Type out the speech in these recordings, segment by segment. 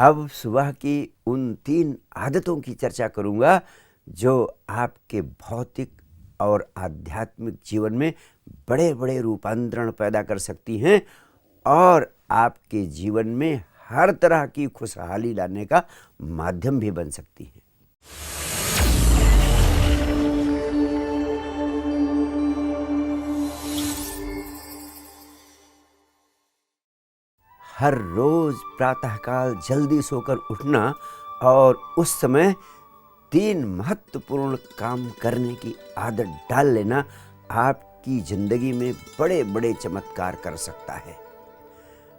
अब सुबह की उन 3 आदतों की चर्चा करूंगा जो आपके भौतिक और आध्यात्मिक जीवन में बड़े बड़े रूपांतरण पैदा कर सकती हैं और आपके जीवन में हर तरह की खुशहाली लाने का माध्यम भी बन सकती हैं। हर रोज प्रातःकाल जल्दी सोकर उठना और उस समय 3 महत्वपूर्ण काम करने की आदत डाल लेना आपकी जिंदगी में बड़े बड़े चमत्कार कर सकता है।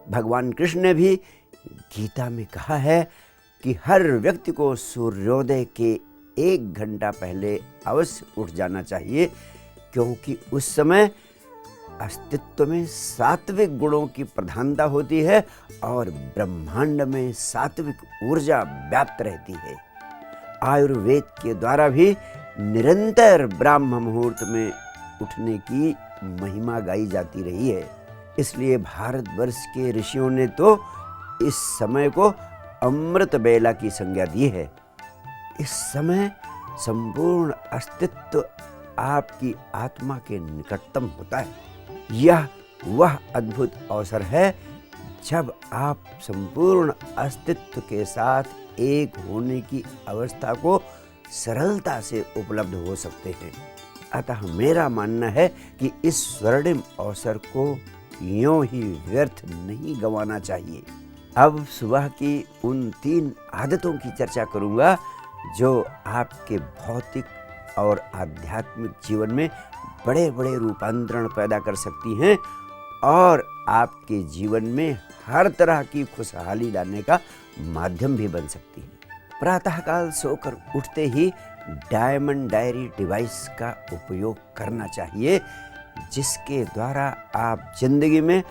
भगवान कृष्ण ने भी गीता में कहा है कि हर व्यक्ति को सूर्योदय के 1 घंटा पहले अवश्य उठ जाना चाहिए, क्योंकि उस समय अस्तित्व में सात्विक गुणों की प्रधानता होती है और ब्रह्मांड में सात्विक ऊर्जा व्याप्त रहती है। आयुर्वेद के द्वारा भी निरंतर ब्राह्म मुहूर्त में उठने की महिमा गाई जाती रही है। इसलिए भारतवर्ष के ऋषियों ने तो इस समय को अमृत बेला की संज्ञा दी है। इस समय संपूर्ण अस्तित्व आपकी आत्मा के निकटतम होता है। यह वह अद्भुत अवसर है जब आप संपूर्ण अस्तित्व के साथ एक होने की अवस्था को सरलता से उपलब्ध हो सकते हैं। अतः मेरा मानना है कि इस स्वर्णिम अवसर को यूं ही व्यर्थ नहीं गंवाना चाहिए। अब सुबह की उन 3 आदतों की चर्चा करूंगा जो आपके भौतिक और आध्यात्मिक जीवन में बड़े बड़े रूपांतरण पैदा कर सकती हैं और आपके जीवन में हर तरह की खुशहाली लाने का माध्यम भी बन सकती हैं। प्रातःकाल सोकर उठते ही डायमंड डायरी डिवाइस का उपयोग करना चाहिए, जिसके द्वारा आप जिंदगी में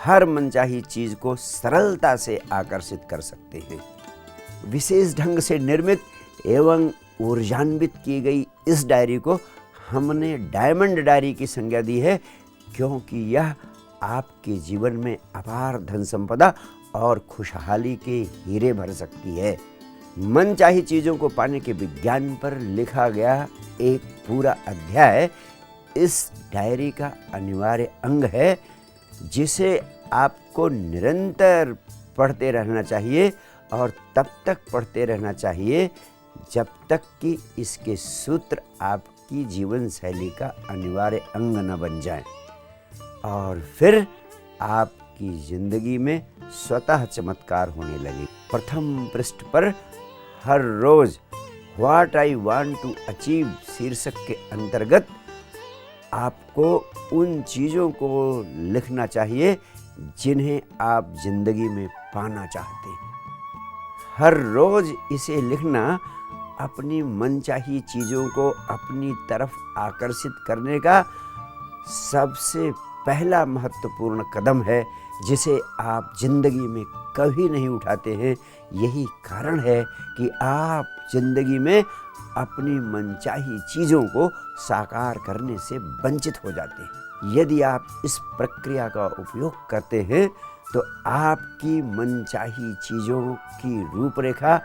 हर मनचाही चीज को सरलता से आकर्षित कर सकते हैं। विशेष ढंग से निर्मित एवं ऊर्जान्वित की गई इस डायरी को हमने डायमंड डायरी की संज्ञा दी है, क्योंकि यह आपके जीवन में अपार धन संपदा और खुशहाली के हीरे भर सकती है। मनचाही चीजों को पाने के विज्ञान पर लिखा गया एक पूरा अध्याय इस डायरी का अनिवार्य अंग है, जिसे आपको निरंतर पढ़ते रहना चाहिए और तब तक पढ़ते रहना चाहिए जब तक कि इसके सूत्र आपकी जीवन शैली का अनिवार्य अंग न बन जाएं और फिर आपकी जिंदगी में स्वतः चमत्कार होने लगे। प्रथम पृष्ठ पर हर रोज what I want to achieve शीर्षक के अंतर्गत आपको उन चीजों को लिखना चाहिए जिन्हें आप जिंदगी में पाना चाहते हैं। हर रोज इसे लिखना अपनी मनचाही चीजों को अपनी तरफ आकर्षित करने का सबसे पहला महत्वपूर्ण कदम है, जिसे आप जिंदगी में कभी नहीं उठाते हैं। यही कारण है कि आप जिंदगी में अपनी मनचाही चीजों को साकार करने से वंचित हो जाते हैं। यदि आप इस प्रक्रिया का उपयोग करते हैं तो आपकी मनचाही चीजों की रूपरेखा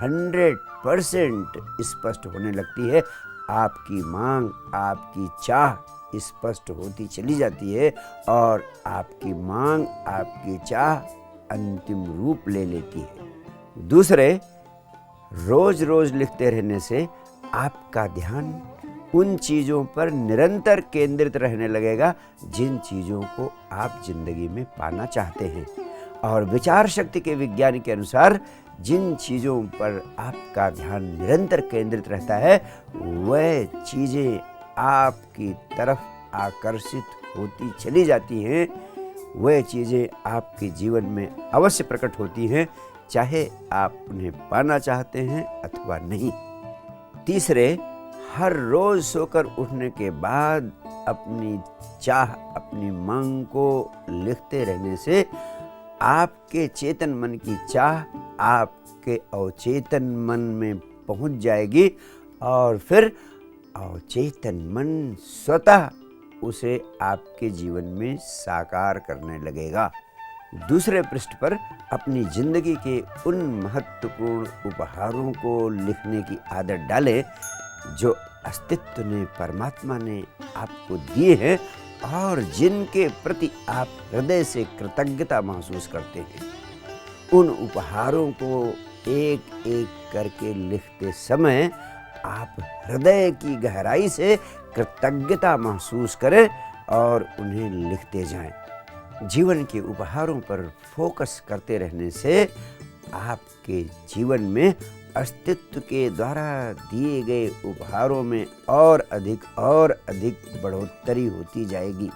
100% स्पष्ट होने लगती है। आपकी मांग, आपकी चाह स्पष्ट होती चली जाती है और आपकी मांग, आपकी चाह अंतिम रूप ले लेती है। दूसरे, रोज रोज लिखते रहने से आपका ध्यान उन चीजों पर निरंतर केंद्रित रहने लगेगा जिन चीजों को आप जिंदगी में पाना चाहते हैं। और विचार शक्ति के विज्ञान के अनुसार जिन चीजों पर आपका ध्यान निरंतर केंद्रित रहता है, वह चीजें आपकी तरफ आकर्षित होती चली जाती हैं। वह चीजें आपके जीवन में अवश्य प्रकट होती हैं, चाहे आप उन्हें पाना चाहते हैं अथवा नहीं। तीसरे, हर रोज सोकर उठने के बाद अपनी चाह, अपनी मांग को लिखते रहने से आपके चेतन मन की चाह आपके अवचेतन मन में पहुंच जाएगी और फिर अवचेतन मन स्वतः उसे आपके जीवन में साकार करने लगेगा। दूसरे पृष्ठ पर अपनी जिंदगी के उन महत्वपूर्ण उपहारों को लिखने की आदत डालें जो अस्तित्व ने, परमात्मा ने आपको दिए हैं और जिनके प्रति आप हृदय से कृतज्ञता महसूस करते हैं। उन उपहारों को एक एक करके लिखते समय आप हृदय की गहराई से कृतज्ञता महसूस करें और उन्हें लिखते जाएं। जीवन के उपहारों पर फोकस करते रहने से आपके जीवन में अस्तित्व के द्वारा दिए गए उपहारों में और अधिक बढ़ोतरी होती जाएगी।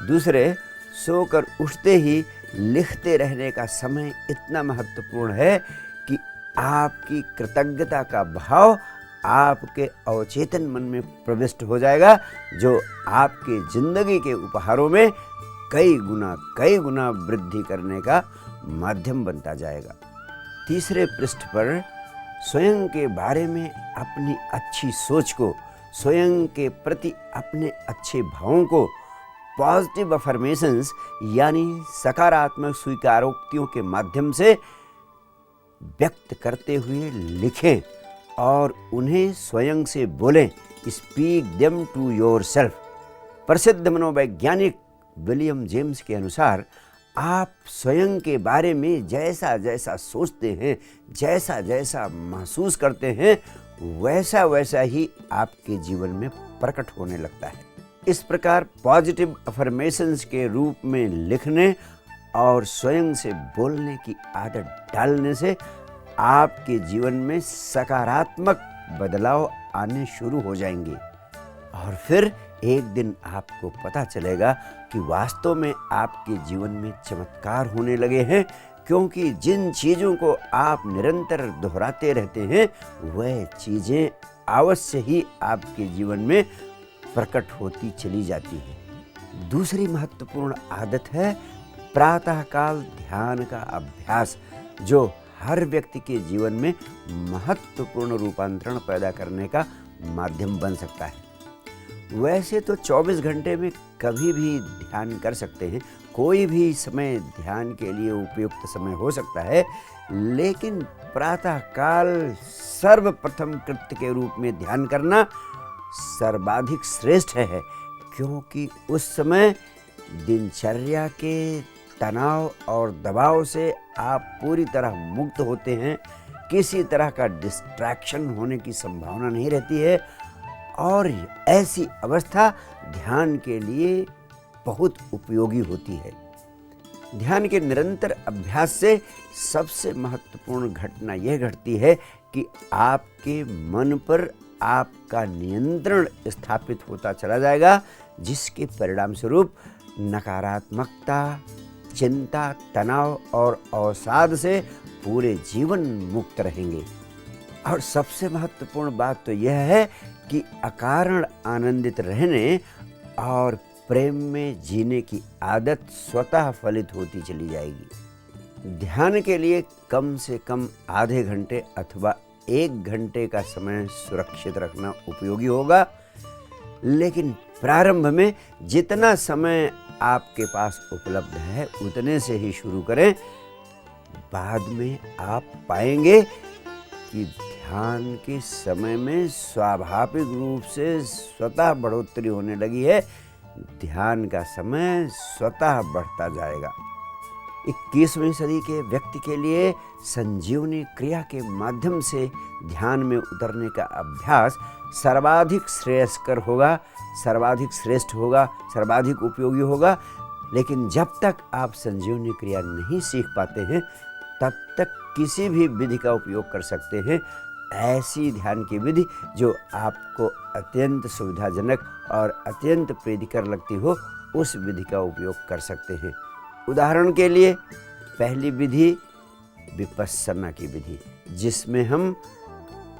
दूसरे, सोकर उठते ही लिखते रहने का समय इतना महत्वपूर्ण है कि आपकी कृतज्ञता का भाव आपके अवचेतन मन में प्रविष्ट हो जाएगा, जो आपके जिंदगी के उपहारों में कई गुना वृद्धि करने का माध्यम बनता जाएगा। तीसरे पृष्ठ पर स्वयं के बारे में अपनी अच्छी सोच को, स्वयं के प्रति अपने अच्छे भावों को पॉजिटिव अफर्मेशंस यानी सकारात्मक स्वीकारोक्तियों के माध्यम से व्यक्त करते हुए लिखें और उन्हें स्वयं से बोलें। Speak them to yourself. प्रसिद्ध मनोवैज्ञानिक विलियम जेम्स के अनुसार आप स्वयं के बारे में जैसा जैसा सोचते हैं, जैसा जैसा महसूस करते हैं, वैसा वैसा ही आपके जीवन में प्रकट होने लगता है। इस प्रकार पॉजिटिव अफर्मेशंस के रूप में लिखने और स्वयं से बोलने की आदत डालने से आपके जीवन में सकारात्मक बदलाव आने शुरू हो जाएंगे और फिर एक दिन आपको पता चलेगा कि वास्तव में आपके जीवन में चमत्कार होने लगे हैं, क्योंकि जिन चीज़ों को आप निरंतर दोहराते रहते हैं वह चीज़ें अवश्य ही आपके जीवन में प्रकट होती चली जाती है। दूसरी महत्वपूर्ण आदत है प्रातःकाल ध्यान का अभ्यास, जो हर व्यक्ति के जीवन में महत्वपूर्ण रूपांतरण पैदा करने का माध्यम बन सकता है। वैसे तो 24 घंटे में कभी भी ध्यान कर सकते हैं, कोई भी समय ध्यान के लिए उपयुक्त समय हो सकता है, लेकिन प्रातःकाल सर्वप्रथम कृत्य के रूप में ध्यान करना सर्वाधिक श्रेष्ठ है, क्योंकि उस समय दिनचर्या के तनाव और दबाव से आप पूरी तरह मुक्त होते हैं, किसी तरह का डिस्ट्रैक्शन होने की संभावना नहीं रहती है और ऐसी अवस्था ध्यान के लिए बहुत उपयोगी होती है। ध्यान के निरंतर अभ्यास से सबसे महत्वपूर्ण घटना यह घटती है कि आपके मन पर आपका नियंत्रण स्थापित होता चला जाएगा, जिसके परिणाम स्वरूप नकारात्मकता, चिंता, तनाव और अवसाद से पूरे जीवन मुक्त रहेंगे। और सबसे महत्वपूर्ण बात तो यह है कि अकारण आनंदित रहने और प्रेम में जीने की आदत स्वतः फलित होती चली जाएगी। ध्यान के लिए कम से कम आधे घंटे अथवा 1 घंटे का समय सुरक्षित रखना उपयोगी होगा, लेकिन प्रारंभ में जितना समय आपके पास उपलब्ध है उतने से ही शुरू करें। बाद में आप पाएंगे कि ध्यान के समय में स्वाभाविक रूप से स्वतः बढ़ोतरी होने लगी है, ध्यान का समय स्वतः बढ़ता जाएगा। 21वीं सदी के व्यक्ति के लिए संजीवनी क्रिया के माध्यम से ध्यान में उतरने का अभ्यास सर्वाधिक श्रेयस्कर होगा, सर्वाधिक श्रेष्ठ होगा, सर्वाधिक उपयोगी होगा। लेकिन जब तक आप संजीवनी क्रिया नहीं सीख पाते हैं तब तक किसी भी विधि का उपयोग कर सकते हैं। ऐसी ध्यान की विधि जो आपको अत्यंत सुविधाजनक और अत्यंत प्रीतिकर लगती हो, उस विधि का उपयोग कर सकते हैं। उदाहरण के लिए पहली विधि विपस्सना की विधि, जिसमें हम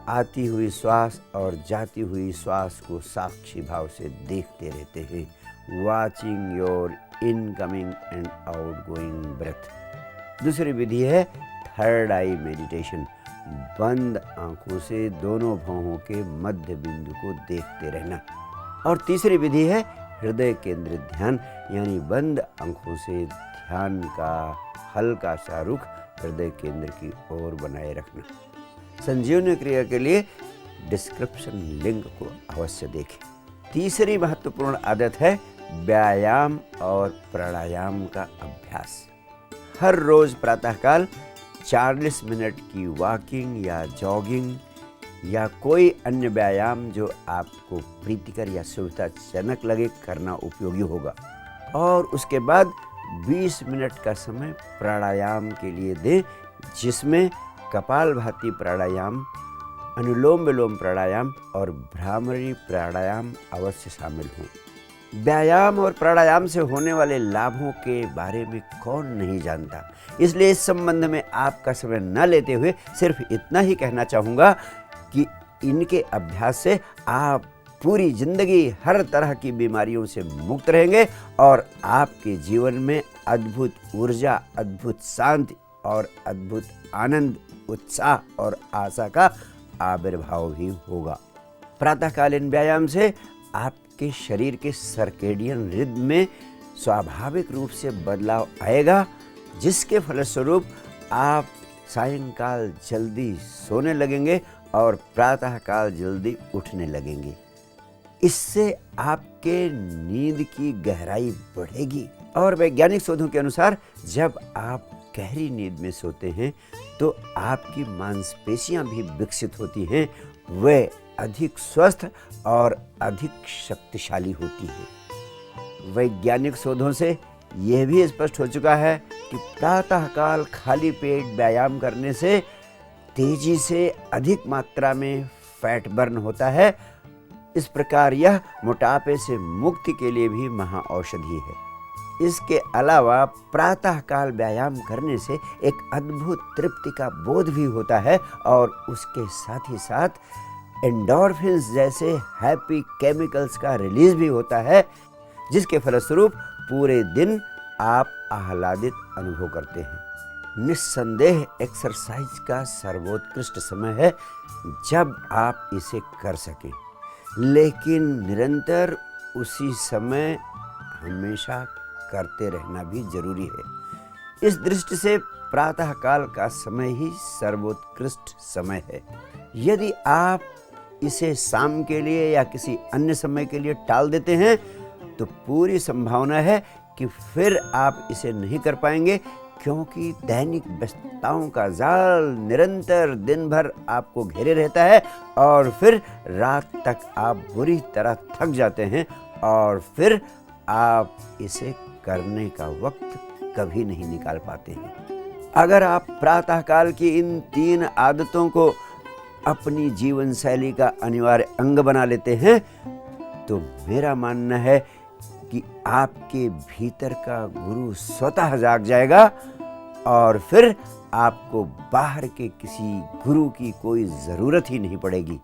आती हुई श्वास और जाती हुई श्वास को साक्षी भाव से देखते रहते हैं, watching your incoming and outgoing breath. दूसरी विधि है थर्ड आई मेडिटेशन, बंद आंखों से दोनों भौहों के मध्य बिंदु को देखते रहना। और तीसरी विधि है हृदय केंद्रित ध्यान, यानी बंद आंखों से ध्यान का हल्का सा रुख हृदय केंद्र की ओर बनाए रखना। संजीवनी क्रिया के लिए डिस्क्रिप्शन लिंक को अवश्य देखें। तीसरी महत्वपूर्ण आदत है व्यायाम और प्राणायाम का अभ्यास। हर रोज प्रातःकाल 40 मिनट की वॉकिंग या जॉगिंग या कोई अन्य व्यायाम जो आपको प्रीतिकर या सुविधाजनक लगे करना उपयोगी होगा। और उसके बाद 20 मिनट का समय प्राणायाम के लिए दें, जिसमें कपालभाति प्राणायाम, अनुलोम विलोम प्राणायाम और भ्रामरी प्राणायाम अवश्य शामिल हों। व्यायाम और प्राणायाम से होने वाले लाभों के बारे में कौन नहीं जानता, इसलिए इस संबंध में आपका समय न लेते हुए सिर्फ इतना ही कहना चाहूँगा कि इनके अभ्यास से आप पूरी जिंदगी हर तरह की बीमारियों से मुक्त रहेंगे और आपके जीवन में अद्भुत ऊर्जा, अद्भुत शांति और अद्भुत आनंद, उत्साह और आशा का आविर्भाव भी होगा। प्रातःकालीन व्यायाम से आपके शरीर के सर्केडियन रिदम में स्वाभाविक रूप से बदलाव आएगा, जिसके फलस्वरूप आप सायंकाल जल्दी सोने लगेंगे और प्रातःकाल जल्दी उठने लगेंगे। इससे आपके नींद की गहराई बढ़ेगी और वैज्ञानिक शोधों के अनुसार जब आप गहरी नींद में सोते हैं तो आपकी मांसपेशियां भी विकसित होती हैं, वे अधिक स्वस्थ और अधिक शक्तिशाली होती हैं। वैज्ञानिक शोधों से यह भी स्पष्ट हो चुका है कि प्रातःकाल खाली पेट व्यायाम करने से तेजी से अधिक मात्रा में फैट बर्न होता है। इस प्रकार यह मोटापे से मुक्ति के लिए भी महाऔषधि है। इसके अलावा प्रातःकाल व्यायाम करने से एक अद्भुत तृप्ति का बोध भी होता है और उसके साथ ही साथ एंडोर्फिन्स जैसे हैप्पी केमिकल्स का रिलीज भी होता है, जिसके फलस्वरूप पूरे दिन आप आह्लादित अनुभव करते हैं। निस्संदेह एक्सरसाइज का सर्वोत्कृष्ट समय है जब आप इसे कर सकें, लेकिन निरंतर उसी समय हमेशा करते रहना भी जरूरी है। इस दृष्टि से प्रातःकाल का समय ही सर्वोत्कृष्ट समय है। यदि आप इसे शाम के लिए या किसी अन्य समय के लिए टाल देते हैं तो पूरी संभावना है कि फिर आप इसे नहीं कर पाएंगे, क्योंकि दैनिक व्यस्तताओं का जाल निरंतर दिन भर आपको घेरे रहता है और फिर रात तक आप बुरी तरह थक जाते हैं और फिर आप इसे करने का वक्त कभी नहीं निकाल पाते हैं। अगर आप प्रातःकाल की इन 3 आदतों को अपनी जीवन शैली का अनिवार्य अंग बना लेते हैं तो मेरा मानना है कि आपके भीतर का गुरु स्वतः जाग जाएगा और फिर आपको बाहर के किसी गुरु की कोई ज़रूरत ही नहीं पड़ेगी।